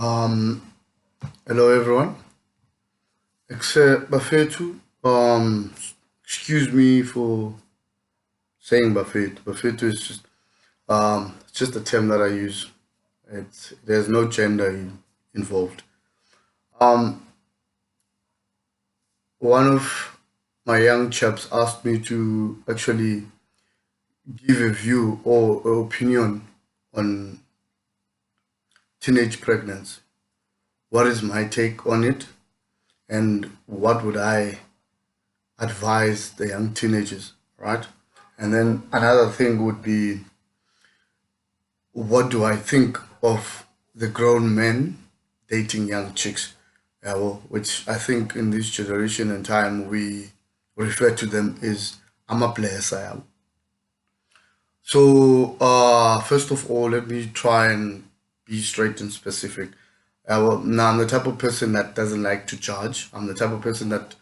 Um, Hello everyone. Except Bafetu. Excuse me for saying Bafetu. Bafetu is just a term that I use. There's no gender involved. Um, One of my young chaps asked me to actually give a view or an opinion on teenage pregnancy. What is my take on it, and what would I advise the young teenagers, right? And then another thing would be, what do I think of the grown men dating young chicks? Which I think in this generation and time we refer to them as amaplesa. So, first of all, let me try and be straight and specific. Now I'm the type of person that doesn't like to judge. I'm the type of person that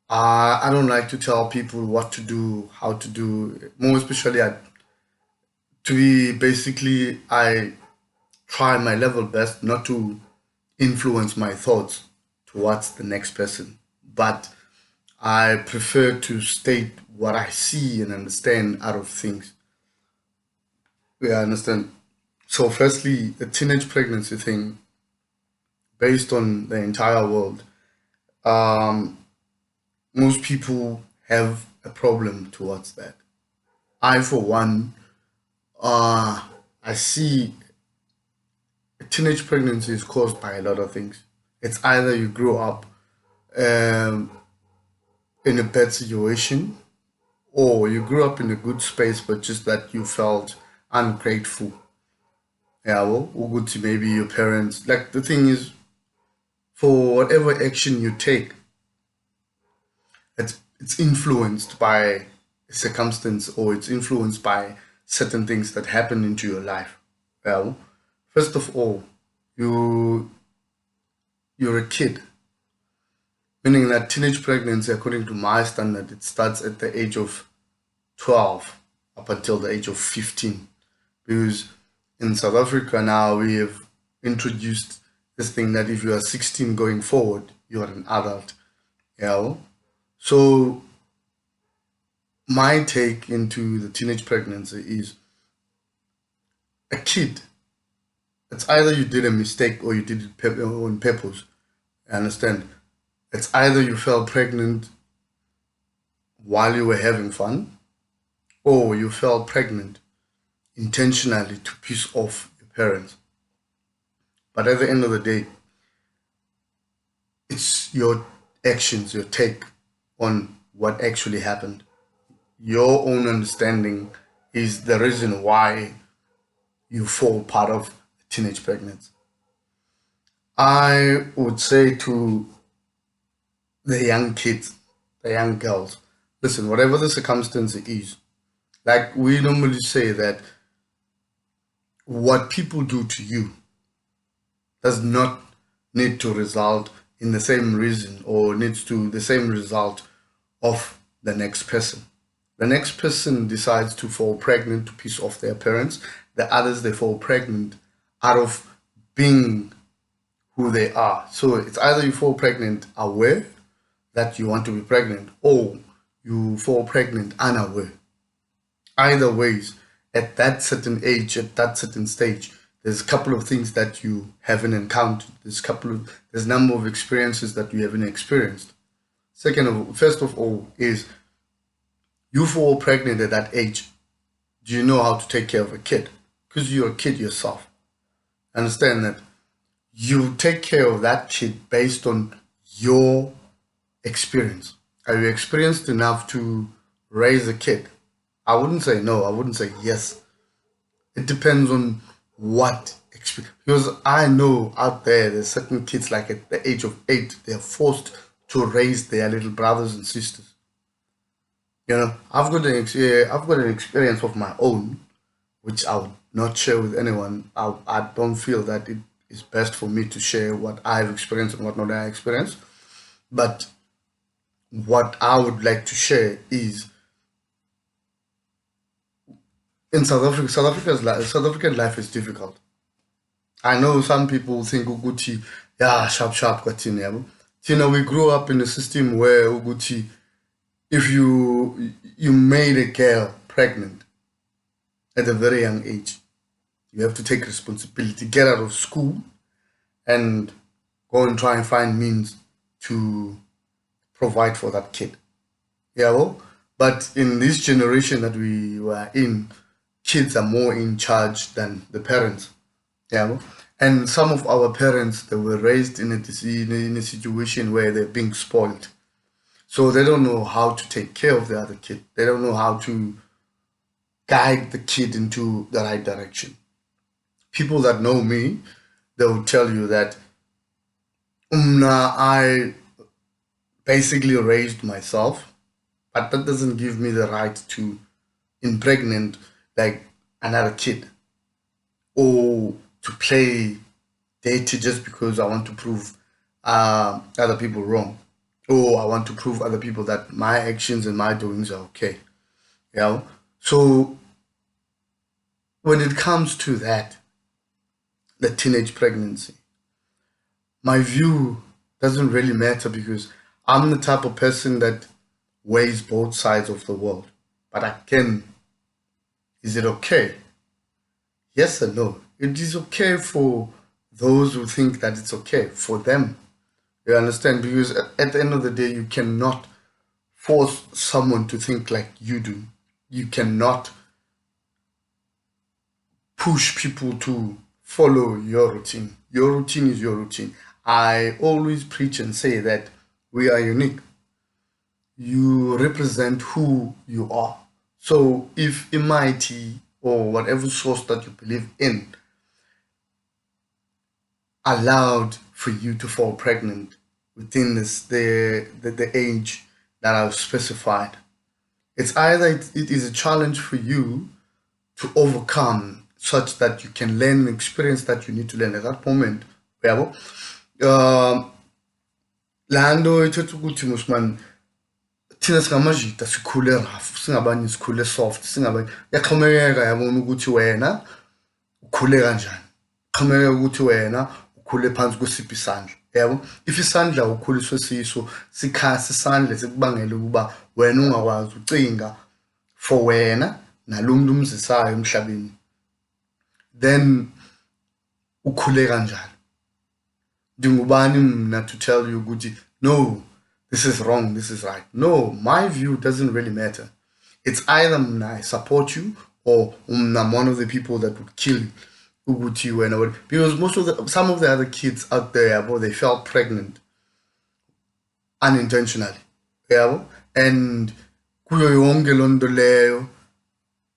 I don't like to tell people what to do, how to do. More especially, to be basically, I try my level best not to influence my thoughts towards the next person, but I prefer to state what I see and understand out of things. Yeah, I understand. So, firstly, the teenage pregnancy thing, based on the entire world, um, most people have a problem towards that. I, for one, uh, I see teenage pregnancy is caused by a lot of things. It's either you grew up um, in a bad situation, or you grew up in a good space, but just that you felt ungrateful. Yeah, well, Uguti, maybe your parents. Like the thing is, for whatever action you take, it's influenced by circumstance, or it's influenced by certain things that happen into your life. Well, first of all, you you're a kid, meaning that teenage pregnancy, according to my standard, it starts at the age of 12 up until the age of 15. Because in South Africa now we have introduced this thing that if you are 16 going forward, you are an adult. Yeah. So my take into the teenage pregnancy is, a kid, it's either you did a mistake or you did it on purpose. I understand. It's either you fell pregnant while you were having fun, or you fell pregnant intentionally to piss off your parents. But at the end of the day, it's your actions, your take on what actually happened. Your own understanding is the reason why you fall part of teenage pregnancy. I would say to the young kids, the young girls, listen, whatever the circumstance is, like we normally say that what people do to you does not need to result in the same reason, or needs to the same result of the next person. The next person decides to fall pregnant to piss off their parents. The others, they fall pregnant out of being who they are. So it's either you fall pregnant aware that you want to be pregnant, or you fall pregnant unaware. Either ways, at that certain age, at that certain stage, there's a couple of things that you haven't encountered. There's a number of experiences that you haven't experienced. First of all, is you fall pregnant at that age. Do you know how to take care of a kid? Because you're a kid yourself. Understand that you take care of that kid based on your experience. Are you experienced enough to raise a kid? I wouldn't say no. I wouldn't say yes. It depends on what experience. Because I know out there's certain kids, like at the age of 8, they're forced to raise their little brothers and sisters. I've got an experience of my own, which I would not share with anyone. I don't feel that it is best for me to share what I've experienced and what not I experienced. But what I would like to share is, in South Africa, South African life is difficult. I know some people think Uguti, yeah, sharp, sharp, kwathini yabo. Tina, we grew up in a system where Uguti, if you made a girl pregnant at a very young age, you have to take responsibility, get out of school, and go and try and find means to provide for that kid. Yeah, well, but in this generation that we were in, kids are more in charge than the parents. Yeah, well, and some of our parents, they were raised in a situation where they're being spoiled. So they don't know how to take care of the other kid. They don't know how to guide the kid into the right direction. People that know me, they will tell you that I basically raised myself, but that doesn't give me the right to impregnate like another kid or to play dirty just because I want to prove other people wrong, or I want to prove other people that my actions and my doings are okay. Yeah. So when it comes to that, the teenage pregnancy, my view doesn't really matter because I'm the type of person that weighs both sides of the world. But again, is it okay? Yes and no. It is okay for those who think that it's okay for them. You understand? Because at the end of the day, you cannot force someone to think like you do. You cannot push people to follow your routine. Your routine is your routine. I always preach and say that we are unique. You represent who you are. So if MIT or whatever source that you believe in allowed for you to fall pregnant within the age that I've specified, it's either it is a challenge for you to overcome such that you can learn and experience that you need to learn at that moment. Yabo. Laa nto ithetha ukuthi musman thina singamajita sikhule rough, singabanye sikhule soft, singabanye yaxhomekeka yabona ukuthi wena ukhule kanjani. Xhomekeka ukuthi wena ukhule phansi kwesiphi isandla. Yabo. If isandla ukhuliswe siso sikhasi isandla sikubangela ukuba wena ungakwazi ucinga for wena nalo muntu umzisayo emhlabeni, then ukhule kanjani. Dingubani mna to tell you ukuthi no, this is wrong, this is right. No, my view doesn't really matter. It's either mna I support you or I'm one of the people that would kill Uguti whenever, because some of the other kids out there, they fell pregnant unintentionally. Yeah, and kuyo yonke lonto leyo,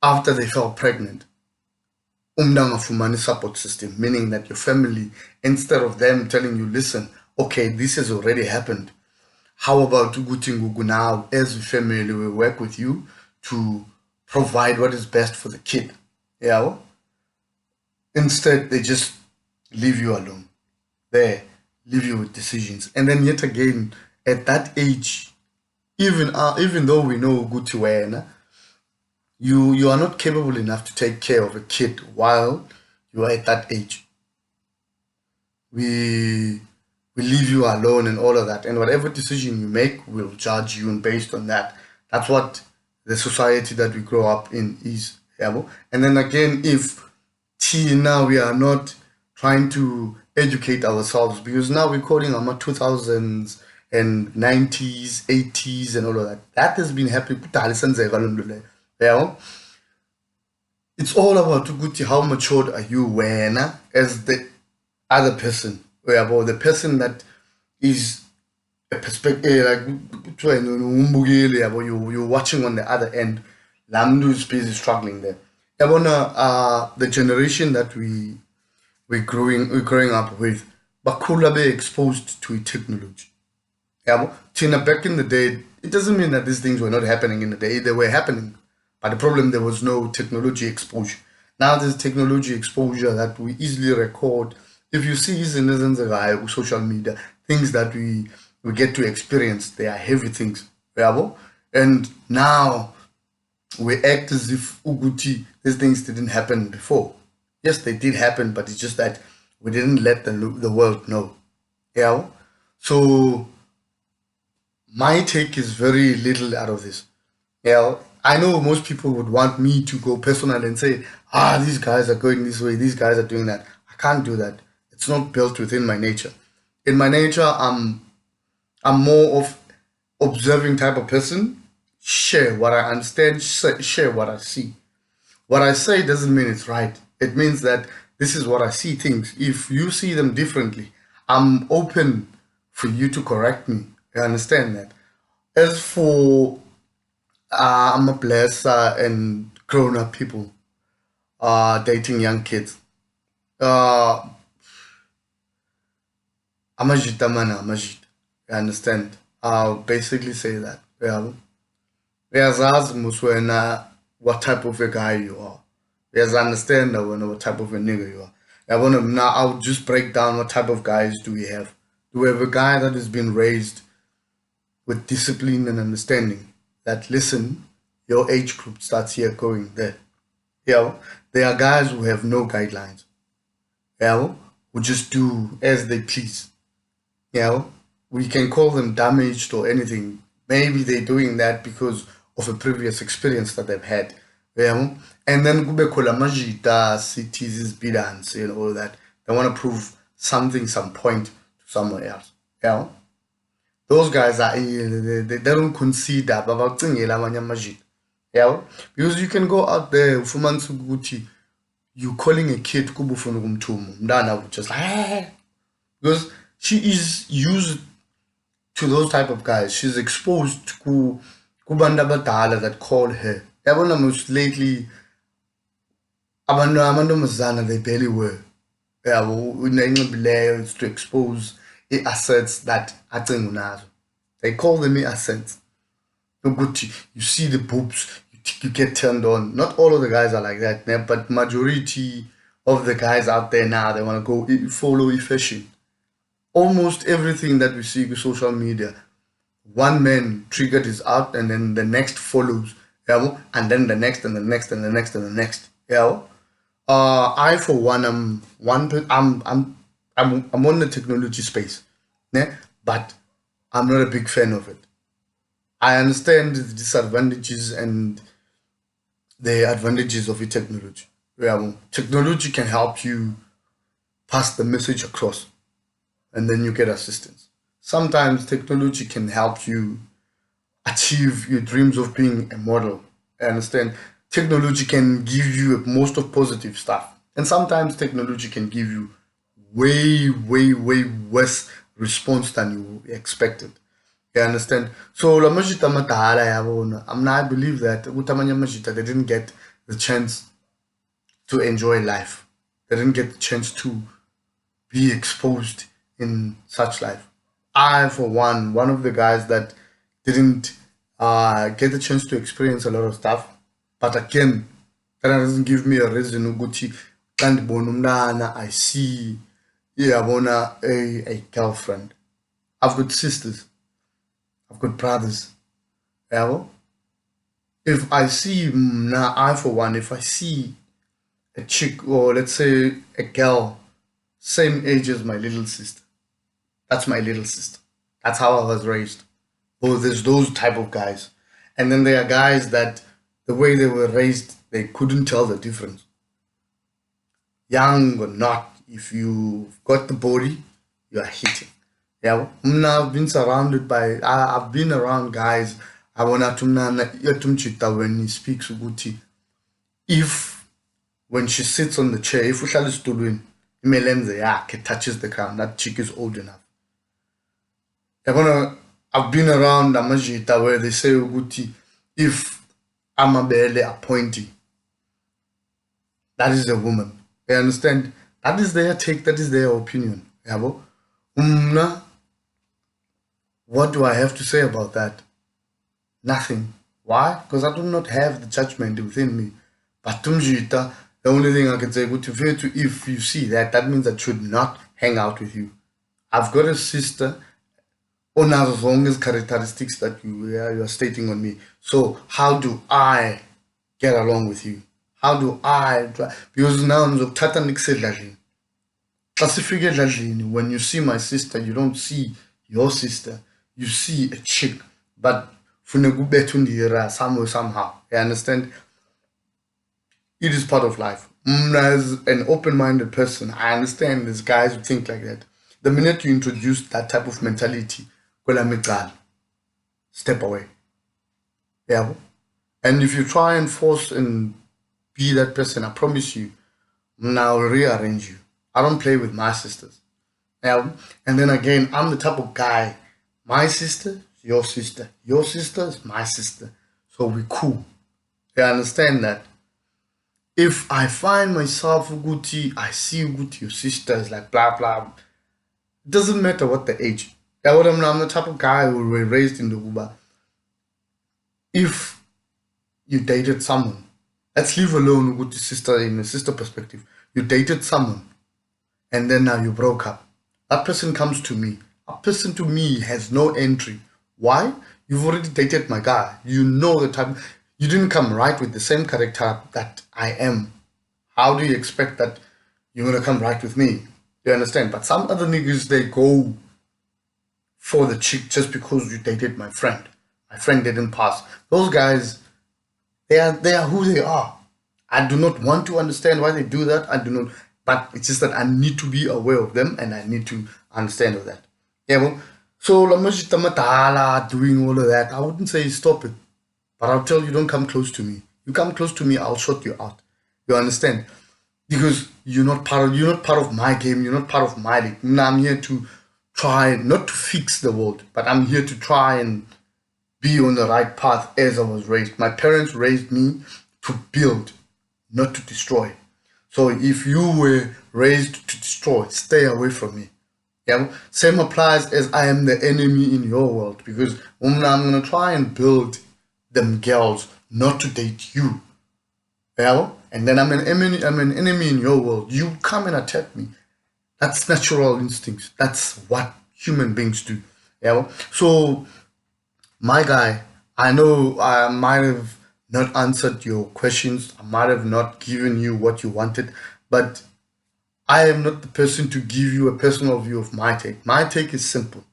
after they fell pregnant, umnangafumani support system, meaning that your family, instead of them telling you, listen, okay, this has already happened, how about Uguti Ngugu now, as a family, we work with you to provide what is best for the kid. Yeah. Instead, they just leave you alone. They leave you with decisions. And then yet again, at that age, even though we know Uguti wena, you are not capable enough to take care of a kid while you are at that age. We leave you alone and all of that. And whatever decision you make, we'll judge you and based on that. That's what the society that we grow up in is. And then again, if now we are not trying to educate ourselves, because now we're calling our 2000s and 90s, 80s and all of that. That has been happening. Yeah. It's all about how matured are you when as the other person, or the person that is a perspective, like you're watching on the other end. Lamdu is busy struggling there. The generation that we're growing up with, bakula be exposed to technology. Tina, back in the day, it doesn't mean that these things were not happening in the day. They were happening. But the problem, there was no technology exposure. Now there's technology exposure that we easily record. If you see social media, things that we get to experience, they are heavy things. And now we act as if Uguti, these things didn't happen before. Yes, they did happen, but it's just that We didn't let the world know. Yeah. So my take is very little out of this. Yeah. I know most people would want me to go personal and say, these guys are going this way, these guys are doing that. I can't do that. It's not built within my nature. In my nature, I'm more of observing type of person. Share what I understand, share what I see. What I say doesn't mean it's right. It means that this is what I see things. If you see them differently, I'm open for you to correct me. You understand that? As for I'm a blesser and grown up people dating young kids. Uh, Amajita mana amajita. You understand? I'll basically say that. Yeah. Uyazazi muswena what type of a guy you are. Understand what type of a nigga you are. Now I'll just break down what type of guys do we have. Do we have a guy that has been raised with discipline and understanding that listen, your age group starts here going there. Yeah. There are guys who have no guidelines. Yeah. Who just do as they please. Yeah. We can call them damaged or anything. Maybe they're doing that because of a previous experience that they've had. Yeah. And then kube khona majita, cities, bidance, and all that. They want to prove something, some point to someone else. Yeah. Those guys are they don't consider babacingela amanye amajita. Yeah. Because you can go out there ufumanise ukuthi you calling a kid kuba ufuna ukumthuma umntana would just like because she is used to those type of guys. She's exposed to kubantu abadala that call her. Yabona most lately amantombazana they barely were. Yeah, unenxibileyo is to expose the assets that acinga unazo. They call them assets. You see the boobs, you get turned on. Not all of the guys are like that, but majority of the guys out there now, they want to go follow fashion. Almost everything that we see with social media, one man triggered is out, and then the next follows, yeah, and then the next and the next and the next and the next, yeah. I for one, I'm on the technology space, yeah, but I'm not a big fan of it. I understand the disadvantages and the advantages of the technology. Yeah, technology can help you pass the message across, and then you get assistance. Sometimes technology can help you achieve your dreams of being a model. I understand technology can give you most of positive stuff, and sometimes technology can give you way, way, way worse response than you expected. You understand? So la majita madala yabona. I believe that utamanya majita they didn't get the chance to enjoy life. They didn't get the chance to be exposed in such life. I, for one of the guys that didn't get the chance to experience a lot of stuff. But again, that doesn't give me a reason ukuthi kanti bona umntana I see yabona a girlfriend. I've got sisters. I've got brothers. Yeah. If I see now, I for one, if I see a chick or let's say a girl same age as my little sister, that's my little sister. That's how I was raised. Oh, there's those type of guys, and then there are guys that the way they were raised, they couldn't tell the difference. Young or not, if you've got the body, you are hitting. Yeah, I've been surrounded by. I've been around guys. I want to when he speaks ukuthi if when she sits on the chair, if uhlala esitulweni, imelenze yakhe touches the ground, that chick is old enough. I've been around amajita where they say ukuthi if amabele appointee, that is a woman. You understand? That is their take. That is their opinion. Yabo. What do I have to say about that? Nothing. Why? Because I do not have the judgment within me. But the only thing I can say, if you see that, that means I should not hang out with you. I've got a sister on as long as characteristics that you are stating on me. So how do I get along with you? How do I? Because now I'm Classifically, when you see my sister, you don't see your sister. You see a chick, but somehow. You understand? It is part of life. As an open-minded person, I understand there's guys who think like that. The minute you introduce that type of mentality, step away. Yeah. And if you try and force and be that person, I promise you, I'll rearrange you. I don't play with my sisters. Yeah. And then again, I'm the type of guy, my sister, your sister. Your sister is my sister. So we cool. You understand that? If I find myself Uguti, I see Uguti, your sister is like blah blah. It doesn't matter what the age. I'm the type of guy who were raised in the Uba. If you dated someone, let's leave alone Uguti sister in a sister perspective. You dated someone and then now you broke up. That person comes to me. That person to me has no entry. Why? You've already dated my guy. You know the type. You didn't come right with the same character that I am. How do you expect that you're gonna come right with me? You understand? But some other niggas, they go for the chick just because you dated my friend. My friend didn't pass. Those guys, they are who they are. I do not want to understand why they do that. I do not, but it's just that I need to be aware of them and I need to understand of that. Yeah, well, so Lamajitamatala doing all of that, I wouldn't say stop it. But I'll tell you, don't come close to me. You come close to me, I'll shut you out. You understand? Because you're not part of my game, you're not part of my league. I'm here to try not to fix the world, but I'm here to try and be on the right path as I was raised. My parents raised me to build, not to destroy. So if you were raised to destroy, stay away from me. Yeah, same applies as I am the enemy in your world because I'm gonna try and build them girls not to date you. Yeah, and then I'm an enemy in your world. You come and attack me. That's natural instincts. That's what human beings do. Yeah. So my guy, I know I might have not answered your questions. I might have not given you what you wanted, but I am not the person to give you a personal view of my take. My take is simple.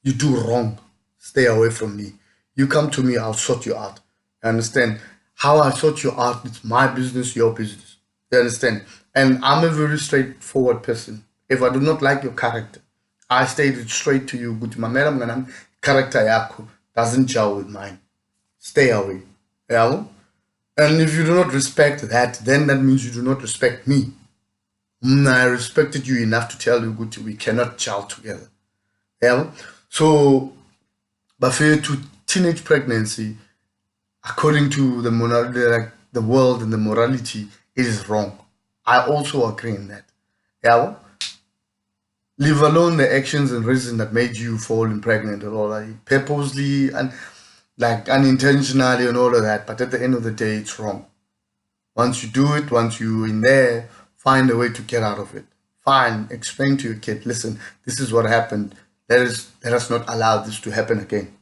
You do wrong, stay away from me. You come to me, I'll sort you out. You understand? How I sort you out, it's my business, your business. You understand? And I'm a very straightforward person. If I do not like your character, I stated straight to you, good madam ganam, character yako doesn't gel with mine. Stay away. Yeah? And if you do not respect that, then that means you do not respect me. I respected you enough to tell you, good, we cannot gel together. Yeah? So, but for to teenage pregnancy, according to the world and the morality, it is wrong. I also agree in that. Yeah. Leave alone the actions and reasons that made you fall pregnant and all that, purposely and like unintentionally and all of that. But at the end of the day, it's wrong. Once you do it, once you're in there, find a way to get out of it. Fine, explain to your kid, listen, this is what happened. Let us not allow this to happen again.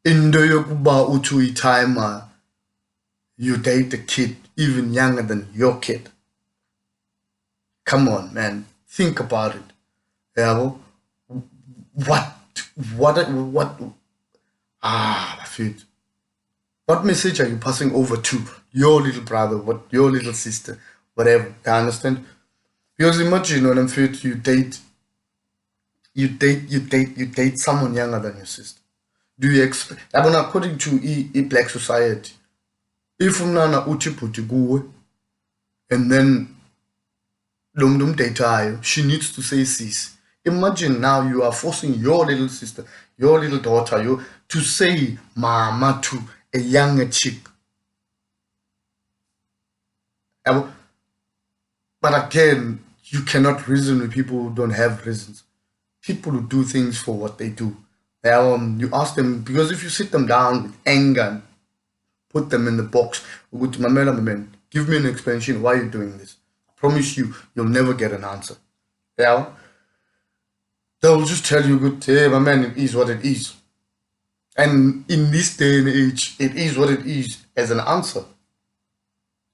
Into yokuba utu time you date a kid even younger than your kid. Come on, man. Think about it. Yeah, what I feel. What message are you passing over to your little brother, what your little sister, whatever? I understand? Because imagine when I'm fit, you date someone younger than your sister. Do you expect? I mean, according to black society, if umnana uchiputi guwe, and then lumdum detayo, she needs to say sis. Imagine now you are forcing your little sister, your little daughter, you to say mama to a younger chick. But again, you cannot reason with people who don't have reasons. People who do things for what they do. You ask them, because if you sit them down with anger and put them in the box, go to my man, give me an explanation why you're doing this. I promise you, you'll never get an answer. Yeah? They'll just tell you, good, hey, my man, it is what it is. And in this day and age, it is what it is as an answer.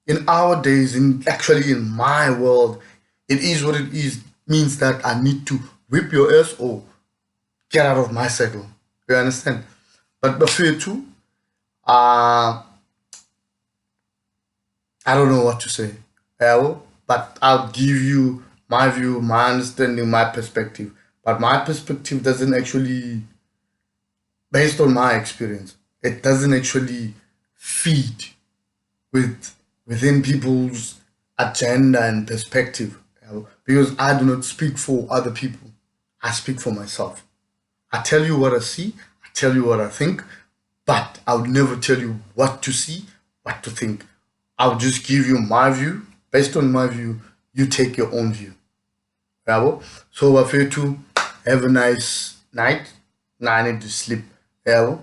In our days, actually in my world, It is what it is. Means that I need to whip your ass or get out of my circle. You understand? But before too, I don't know what to say. Yeah, but I'll give you my view, my understanding, my perspective. But my perspective doesn't actually, based on my experience, it doesn't actually feed within people's agenda and perspective. Because I do not speak for other people. I speak for myself. I tell you what I see, I tell you what I think, but I would never tell you what to see, what to think. I'll just give you my view. Based on my view, you take your own view. Yeah, so I feel to have a nice night. Now I need to sleep. Yeah,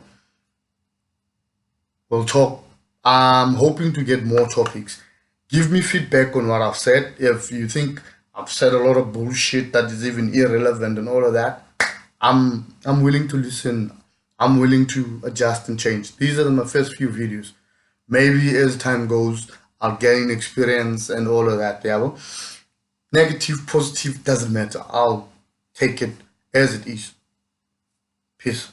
we'll talk. I'm hoping to get more topics. Give me feedback on what I've said. If you think I've said a lot of bullshit that is even irrelevant and all of that, I'm willing to listen. I'm willing to adjust and change. These are my first few videos. Maybe as time goes, I'll gain experience and all of that. Yeah, negative, positive doesn't matter. I'll take it as it is. Peace.